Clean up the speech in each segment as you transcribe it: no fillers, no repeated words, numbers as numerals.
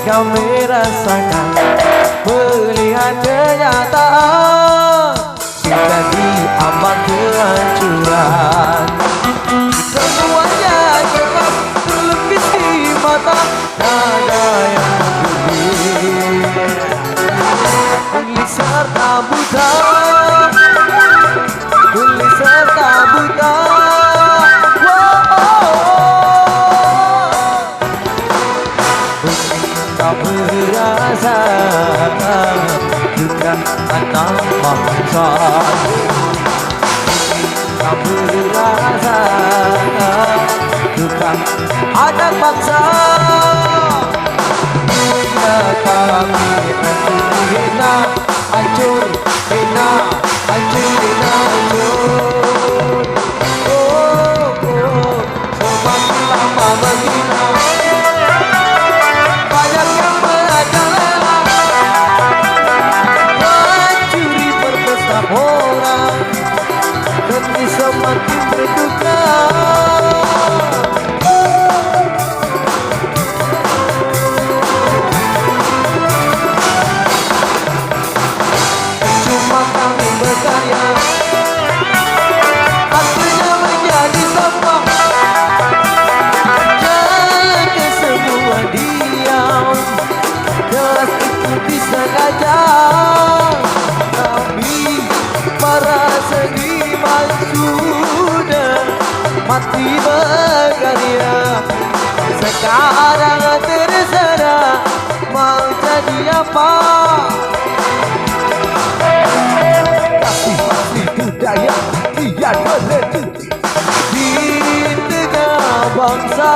kau merasakan melihat kenyataan cinta di ambang kehancuran. Semuanya cepat terlukis di mata, nada yang menggigit, gelisah serta buta, gelisah serta buta. Tak berasa bukan anak bangsa, tak berasa bukan anak bangsa. Bila kami hina, hancur hina, hancur hina, hancur. Oh, oh, semakin lama menghina. Semakin berduka, cuma kami berkarya, akhirnya menjadi sampah. Jaga semua diam, jelas itu disengaja. Kami para seniman sudah mati berkarya, sekarang terserah mau jadi apa. Kasih pasti budaya biar berhenti di tengah bangsa.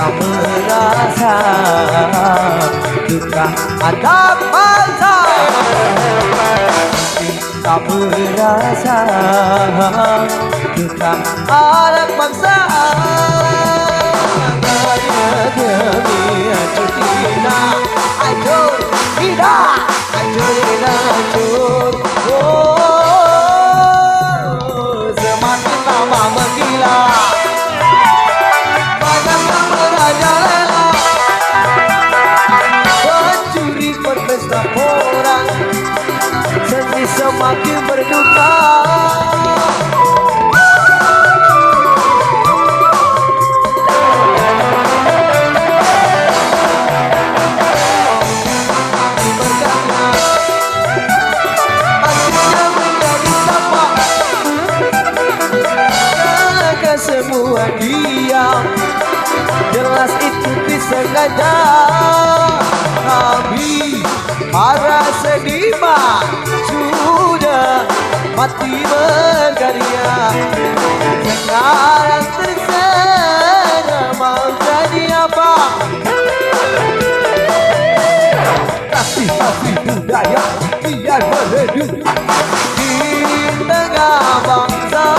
Merasa duka anak bangsa, tak merasa duka anak bangsa. Demi hancur hina, hancur hina, hancur hina, hancur. Oh, semakin lama menggila, berpesta orang, seni semakin berduka. Akhirnya menjadi sampah, jaga semua diam, jelas itu disengaja. Kami para seniman sudah mati berkarya, sekarang terserah mau jadi apa. Kasih budaya biar berhidup di tengah bangsa.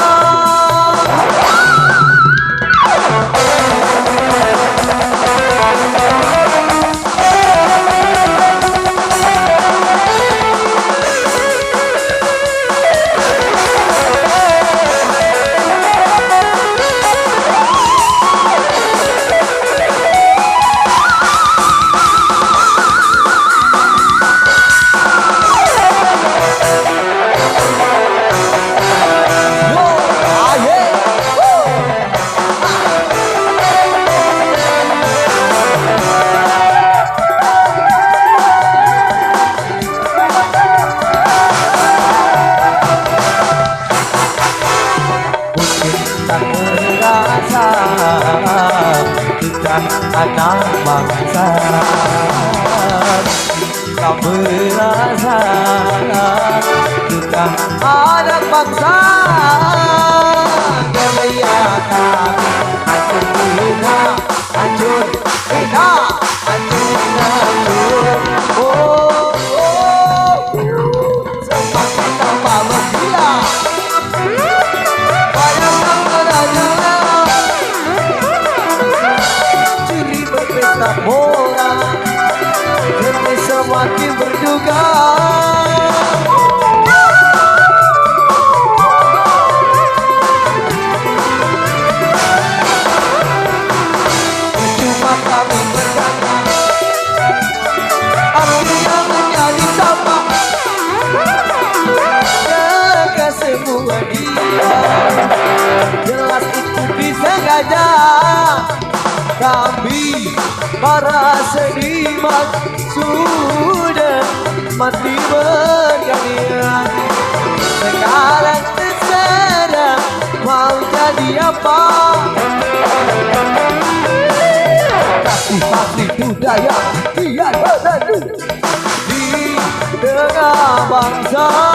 Tak merasa kita kita anak bangsa. Kau merasa kita anak bangsa. Kelihatan hancur hina, hancur hina, hancur. Oh, oh, semakin tambah menggila. Bayangkan berada curi berpesta bola, hati semakin berduka. Cuma kami berkata, artinya menjadi sama. Jaga semua dia, jelas itu disengaja. Kami para seniman sudah mati bergantian. Sekarang terserah mau jadi apa. Kasih budaya biar beradu di tengah bangsa.